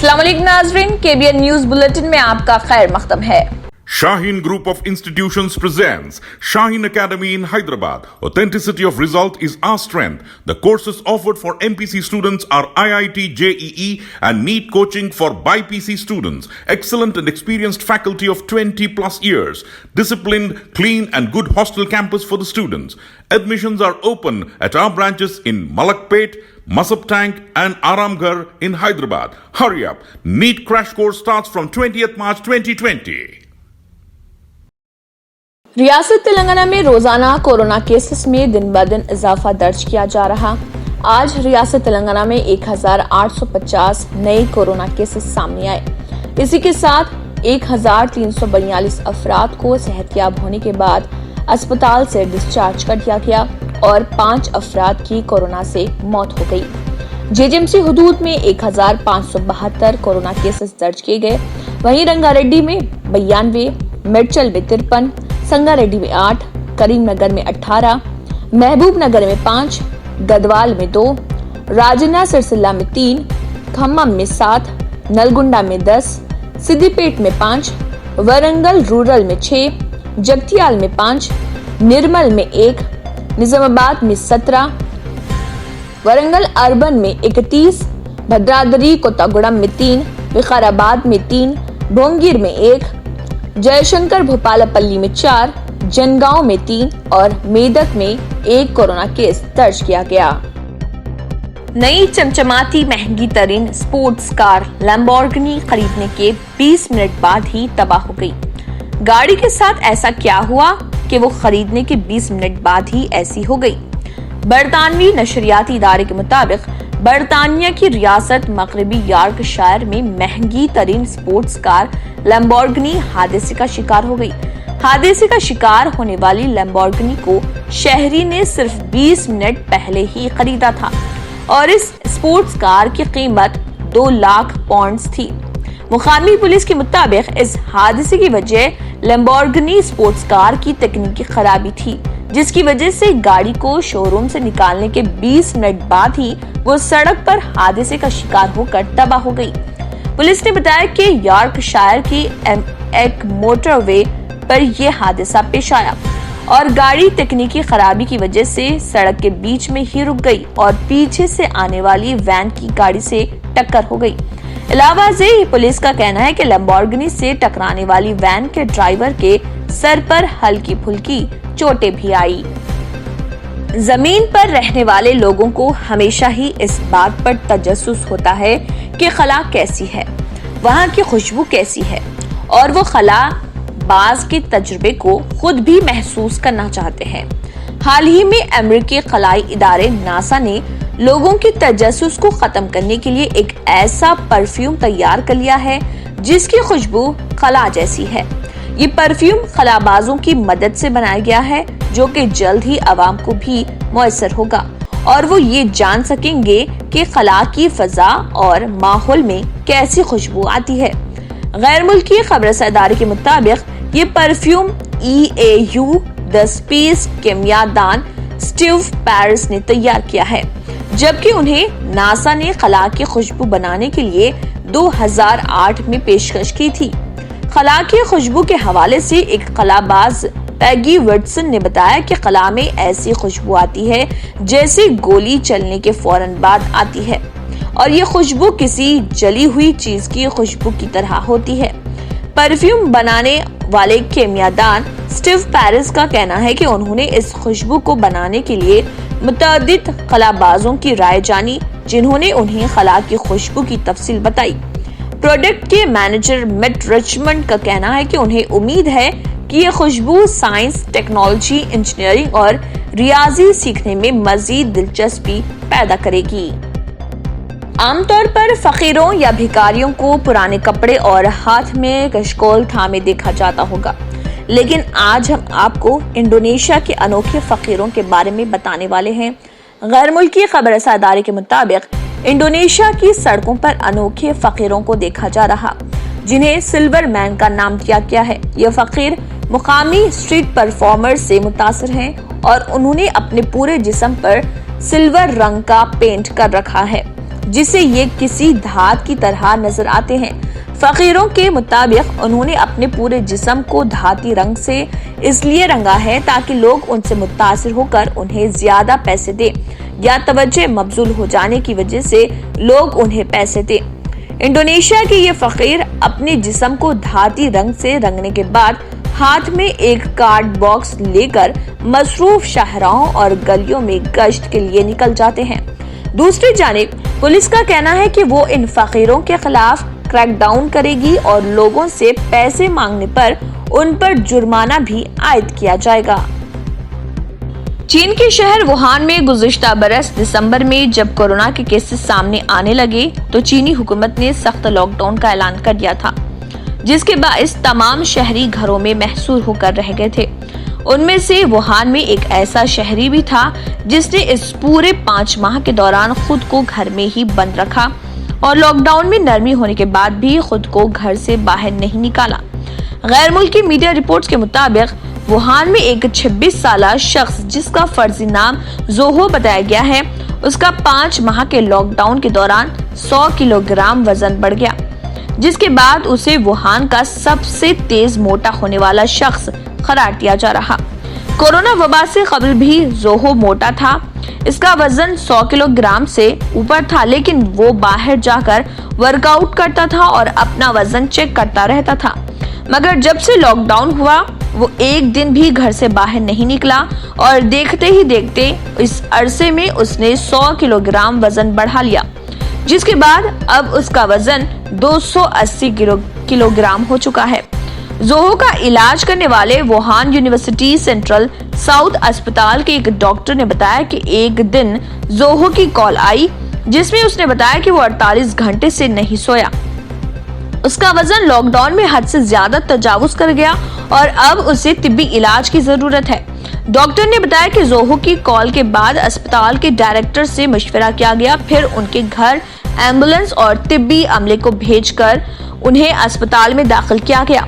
अस्सलाम वालेकुम नाज़रीन, KBN न्यूज़ बुलेटिन में आपका खैर मक़दम है। Shaheen Group of Institutions presents Shaheen Academy in Hyderabad. Authenticity of result is our strength. The courses offered for MPC students are IIT, JEE and NEET coaching for BIPC students. Excellent and experienced faculty of 20 plus years. Disciplined, clean and good hostel campus for the students. Admissions are open at our branches in Malakpet, Masab Tank and Aramghar in Hyderabad. Hurry up. NEET crash course starts from 20th March 2020. रियासत तेलंगाना में रोजाना corona cases में दिन ब दिन इजाफा दर्ज किया जा रहा। आज रियासत तेलंगाना में 1850 नए कोरोना केसेस सामने आए। इसी के साथ 1342 अफराद को सेहतयाब होने के बाद अस्पताल से डिस्चार्ज कर दिया गया और 5 अफराद की कोरोना से मौत हो गई। जेजेएमसी हुदूद में 1572 कोरोना केसेस दर्ज किए गए। वहीं रंगारेड्डी में 92, मिर्चल में 53, संगारेड्डी में 8, करीमनगर में 18, महबूब नगर में 5, गदवाल में 2, राजन्ना सिरसिल्ला में 3, खम्मम में 7, नलगुंडा में 10, सिद्दीपेट में 5, वरंगल रूरल में 6, जगतियाल में 5, निर्मल में 1, निजामाबाद में 17, वरंगल अर्बन में 31, भद्राद्री कोत्तागुड़म में 3, विकाराबाद में 3, भोंगीर में 1, जयशंकर भोपालपल्ली में 4, जनगांव में 3 और मेदक में 1 कोरोना केस दर्ज किया गया। नई चमचमाती महंगी तरीन स्पोर्ट्स कार लैम्बोर्गिनी खरीदने के 20 मिनट बाद ही तबाह हो गई। गाड़ी के साथ ऐसा क्या हुआ कि वो खरीदने के 20 मिनट बाद ही ऐसी हो गई। बरतानवी नशरियाती इदारे के मुताबिक बरतानिया की रियासत मगरबी यॉर्कशायर में महंगी तरीन स्पोर्ट्स कार लैम्बोर्गिनी हादसे का शिकार हो गई। हादसे का शिकार होने वाली लैम्बोर्गिनी को शहरी ने सिर्फ 20 मिनट पहले ही खरीदा था और इस स्पोर्ट्स कार की कीमत 2 लाख पाउंड्स थी। मुकामी पुलिस के मुताबिक इस हादसे की वजह लैम्बोर्गिनी स्पोर्ट्स कार की तकनीकी खराबी थी, जिसकी वजह से गाड़ी को शोरूम से निकालने के 20 मिनट बाद ही वो सड़क पर हादसे का शिकार होकर तबाह हो गई। पुलिस ने बताया कि यॉर्कशायर की एक मोटरवे पर यह हादसा पेश आया और गाड़ी तकनीकी खराबी की वजह से सड़क के बीच में ही रुक गई और पीछे से आने वाली वैन की गाड़ी से टक्कर हो गई। इलावा से पुलिस का कहना है कि लैम्बोर्गिनी से टकराने वाली वैन के ड्राइवर के सर पर हल्की फुल्की चोटें भी आई। जमीन पर रहने वाले लोगों को हमेशा ही इस बात पर तजस्सुस होता है कि खला कैसी है, वहाँ की खुशबू कैसी है और वो खला बाज के तजुर्बे को खुद भी महसूस करना चाहते हैं। हाल ही में अमेरिकी खलाई इदारे नासा ने लोगों की तजस्सुस को खत्म करने के लिए एक ऐसा परफ्यूम तैयार कर लिया है जिसकी खुशबू खला जैसी है। ये परफ्यूम खलाबाजों की मदद से बनाया गया है जो कि जल्द ही आवाम को भी मुयस्सर होगा और वो ये जान सकेंगे कि खला की फजा और माहौल में कैसी खुशबू आती है। गैर मुल्की खबरसां इदारे के मुताबिक ये परफ्यूम EAU द स्पेस केमियादान स्टीव पैरिस ने तैयार किया है, जबकि उन्हें नासा ने खला की खुशबू बनाने के लिए 2008 में पेशकश की थी। खला की खुशबू के हवाले से एक खलाबाज पैगी विटसन ने बताया कि खला में ऐसी खुशबू आती है जैसे गोली चलने के फौरन बाद आती है और ये खुशबू किसी जली हुई चीज की खुशबू की तरह होती है। परफ्यूम बनाने वाले केमियादान स्टीव पैरिस का कहना है कि उन्होंने इस खुशबू को बनाने के लिए मुतअद्दिद खलाबाजों की राय जानी, जिन्होंने उन्हें खला की खुशबू की तफसील बताई। प्रोडक्ट के मैनेजर मिट रिचमंड का कहना है कि उन्हें उम्मीद है कि ये खुशबू साइंस, टेक्नोलॉजी, इंजीनियरिंग और रियाजी सीखने में मजीद दिलचस्पी पैदा करेगी। आमतौर पर फकीरों या भिखारियों को पुराने कपड़े और हाथ में कशकोल थामे देखा जाता होगा, लेकिन आज हम आपको इंडोनेशिया के अनोखे फकीरों के बारे में बताने वाले हैं। गैर मुल्की खबरसां इदारे के मुताबिक इंडोनेशिया की सड़कों पर अनोखे फकीरों को देखा जा रहा, जिन्हें सिल्वर मैन का नाम दिया गया है। ये फकीर मुकामी स्ट्रीट परफॉर्मर से मुतासिर हैं और उन्होंने अपने पूरे जिस्म पर सिल्वर रंग का पेंट कर रखा है। जिससे ये किसी धात की तरह नजर आते हैं। फकीरों के मुताबिक उन्होंने अपने पूरे जिस्म को धाती रंग से इसलिए रंगा है ताकि लोग उनसे मुतासिर होकर उन्हें ज्यादा पैसे दें या तवज्जो मबजूल हो जाने की वजह से लोग उन्हें पैसे दें। इंडोनेशिया के ये फकीर अपने जिस्म को धाती रंग से रंगने के बाद हाथ में एक कार्ड बॉक्स लेकर मसरूफ शाहराहों और गलियों में गश्त के लिए निकल जाते हैं। दूसरी जानिब पुलिस का कहना है कि वो इन फकीरों के खिलाफ क्रैकडाउन करेगी और लोगों से पैसे मांगने पर उन पर जुर्माना भी आयद किया जाएगा। चीन के शहर वुहान में गुज़िश्ता बरस दिसंबर में जब कोरोना के केसेस सामने आने लगे तो चीनी हुकूमत ने सख्त लॉकडाउन का ऐलान कर दिया था, जिसके बाइस तमाम शहरी घरों में महसूर होकर रह गए थे। उनमें से वुहान में एक ऐसा शहरी भी था जिसने इस पूरे 5 माह के दौरान खुद को घर में ही बंद रखा और लॉकडाउन में नरमी होने के बाद भी खुद को घर से बाहर नहीं निकाला। गैर मुल्की मीडिया रिपोर्ट्स के मुताबिक वुहान में एक 26 साला शख्स जिसका फर्जी नाम जोहो बताया गया है, उसका 5 माह के लॉकडाउन के दौरान 100 किलोग्राम वजन बढ़ गया, जिसके बाद उसे वुहान का सबसे तेज मोटा होने वाला शख्स करार दिया जा रहा। कोरोना वबा से कबल भी जोहो मोटा था। इसका वजन 100 किलोग्राम से ऊपर था, लेकिन वो बाहर जाकर वर्कआउट करता था और अपना वजन चेक करता रहता था। मगर जब से लॉकडाउन हुआ वो एक दिन भी घर से बाहर नहीं निकला और देखते ही देखते इस अरसे में उसने 100 किलोग्राम वजन बढ़ा लिया, जिसके बाद अब उसका वजन 280 किलोग्राम हो चुका है। जोहो का इलाज करने वाले वुहान यूनिवर्सिटी सेंट्रल साउथ अस्पताल के एक डॉक्टर ने बताया कि एक दिन जोहो की कॉल आई जिसमें उसने बताया कि वो 48 घंटे से नहीं सोया। उसका वजन लॉकडाउन में हद से ज्यादा तजावुज कर गया और अब उसे तिब्बी इलाज की जरूरत है। डॉक्टर ने बताया कि जोहो की कॉल के बाद अस्पताल के डायरेक्टर से मशवरा किया गया, फिर उनके घर एम्बुलेंस और तिब्बी अमले को भेजकर उन्हें अस्पताल में दाखिल किया गया।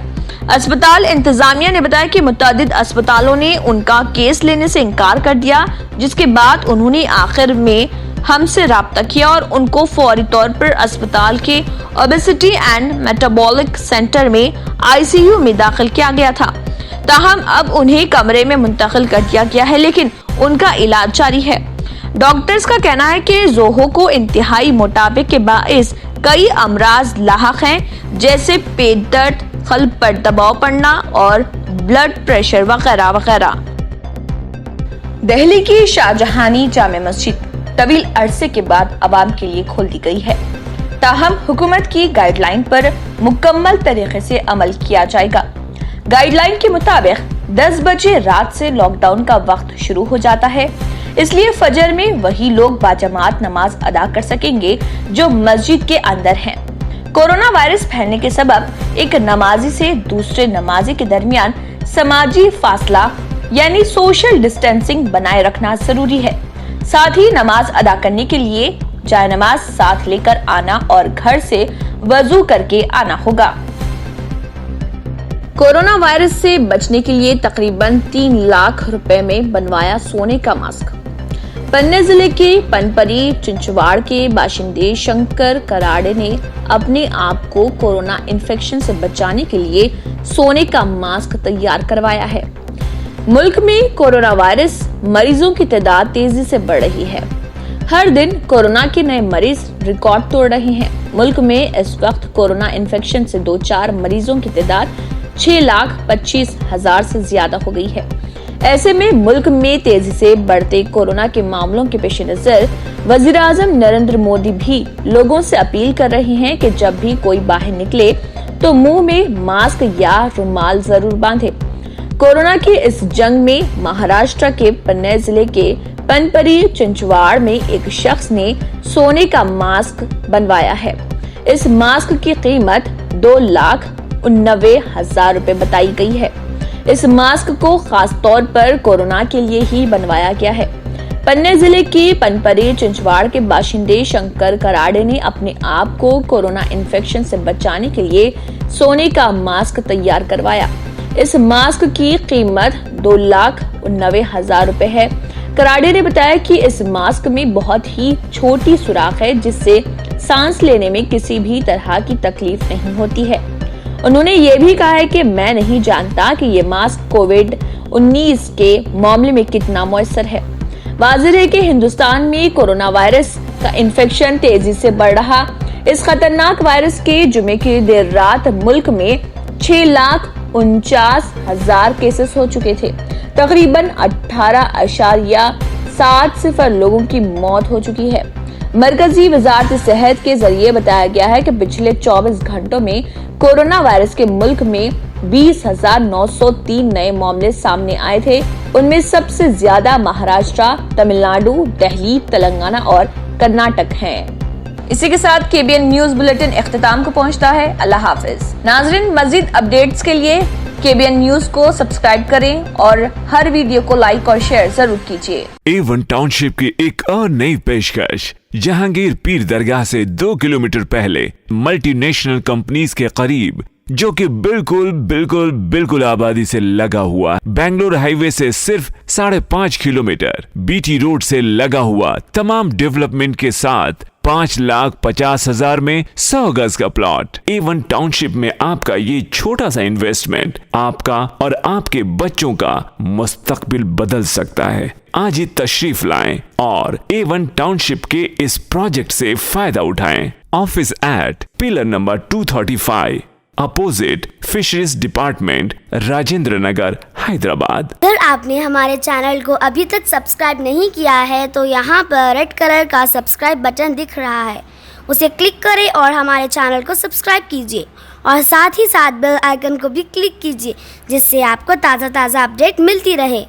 अस्पताल इंतजामिया ने बताया कि मुतअद्दिद अस्पतालों ने उनका केस लेने से इनकार कर दिया, जिसके बाद उन्होंने आखिर में हमसे राब्ता किया और उनको फौरी तौर पर अस्पताल के ओबेसिटी एंड मेटाबॉलिक सेंटर में आईसीयू में दाखिल किया गया था। ताहम अब उन्हें कमरे में मुंतकिल कर दिया गया है, लेकिन उनका इलाज जारी है। डॉक्टर्स का कहना है कि जोहो को इंतहाई मोटापे के बाइस कई अमराज लाहक हैं, जैसे पेट दर्द, कल्ब पर दबाव पड़ना और ब्लड प्रेशर वगैरह वगैरह। दिल्ली की शाहजहानी जामे मस्जिद तवील अरसे के बाद आवाम के लिए खोल दी गई है। ताहम हुकूमत की गाइडलाइन पर मुकम्मल तरीके से अमल किया जाएगा। गाइडलाइन के मुताबिक 10 बजे रात से लॉकडाउन का वक्त शुरू हो जाता है, इसलिए फजर में वही लोग बाजमात नमाज अदा कर सकेंगे जो मस्जिद के अंदर हैं। कोरोना वायरस फैलने के सबब एक नमाजी से दूसरे नमाजी के दरमियान समाजी फासला यानी सोशल डिस्टेंसिंग बनाए रखना जरूरी है। साथ ही नमाज अदा करने के लिए जाए नमाज साथ लेकर आना और घर से वजू करके आना होगा। कोरोना वायरस से बचने के लिए तकरीबन 3 लाख रुपए में बनवाया सोने का मास्क। पन्ने जिले के पनपरी चिंचवाड़ के बाशिंदे शंकर कराड़े ने अपने आप को कोरोना इन्फेक्शन से बचाने के लिए सोने का मास्क तैयार करवाया है। मुल्क में कोरोना वायरस मरीजों की तादाद तेजी से बढ़ रही है। हर दिन कोरोना के नए मरीज रिकॉर्ड तोड़ रहे हैं। मुल्क में इस वक्त कोरोना इन्फेक्शन से 2-4 मरीजों की तादाद 6,25,000 से ज्यादा हो गई है। ऐसे में मुल्क में तेजी से बढ़ते कोरोना के मामलों के पेश नजर वजीर आजम नरेंद्र मोदी भी लोगों से अपील कर रहे हैं कि जब भी कोई बाहर निकले तो मुंह में मास्क या रुमाल जरूर बांधे। कोरोना की इस जंग में महाराष्ट्र के पन्ने जिले के पनपरी चिंचवाड़ में एक शख्स ने सोने का मास्क बनवाया है। इस मास्क की कीमत 2,89,000 रुपए बताई गई है। इस मास्क को खास तौर पर कोरोना के लिए ही बनवाया गया है। पन्ने जिले की पनपरी चिंचवाड़ के बाशिंदे शंकर कराड़े ने अपने आप को कोरोना इन्फेक्शन से बचाने के लिए सोने का मास्क तैयार करवाया। इस मास्क की कीमत 2,89,000 रुपए है। कराडे ने बताया कि इस मास्क में बहुत ही छोटी सुराख है जिससे सांस लेने में किसी भी तरह की तकलीफ नहीं होती है। उन्होंने ये भी कहा है कि मैं नहीं जानता कि ये मास्क कोविड-19 के मामले में कितना मुयस्सर है। वाज़िह है कि हिंदुस्तान में कोरोना वायरस का इन्फेक्शन तेजी से बढ़ रहा। इस खतरनाक वायरस के जुमे की देर रात मुल्क में 6,49,000 केसेस हो चुके थे। तकरीबन 18.70 लोगों की मौत हो चुकी है। मरकजी वजारत सेहत के जरिए बताया गया है कि पिछले 24 घंटों में कोरोना वायरस के मुल्क में 20,903 नए मामले सामने आए थे। उनमें सबसे ज्यादा महाराष्ट्र, तमिलनाडु, दिल्ली, तेलंगाना और कर्नाटक हैं। इसी के साथ KBN न्यूज बुलेटिन इख्तिताम को पहुंचता है। अल्लाह हाफिज। नाज़रीन, मजीद अपडेट्स के लिए KBN न्यूज को सब्सक्राइब करें और हर वीडियो को लाइक और शेयर जरूर कीजिए। A1 टाउनशिप की एक और नई पेशकश जहांगीर पीर दरगाह से 2 किलोमीटर पहले मल्टीनेशनल कंपनीज के करीब, जो कि बिल्कुल आबादी से लगा हुआ, बेंगलोर हाईवे से सिर्फ 5.5 किलोमीटर, BT रोड से लगा हुआ, तमाम डेवलपमेंट के साथ 5,50,000 में 100 गज का प्लॉट। A1 टाउनशिप में आपका ये छोटा सा इन्वेस्टमेंट आपका और आपके बच्चों का मुस्तकबिल बदल सकता है। आज ही तशरीफ लाएं और A1 टाउनशिप के इस प्रोजेक्ट से फायदा उठाएं। Office at pillar number 235 opposite fisheries department, Rajendra Nagar, Hyderabad. अगर आपने हमारे चैनल को अभी तक सब्सक्राइब नहीं किया है तो यहाँ पर रेड कलर का सब्सक्राइब बटन दिख रहा है, उसे क्लिक करें और हमारे चैनल को सब्सक्राइब कीजिए और साथ ही साथ बेल आइकन को भी क्लिक कीजिए, जिससे आपको ताज़ा अपडेट मिलती रहे।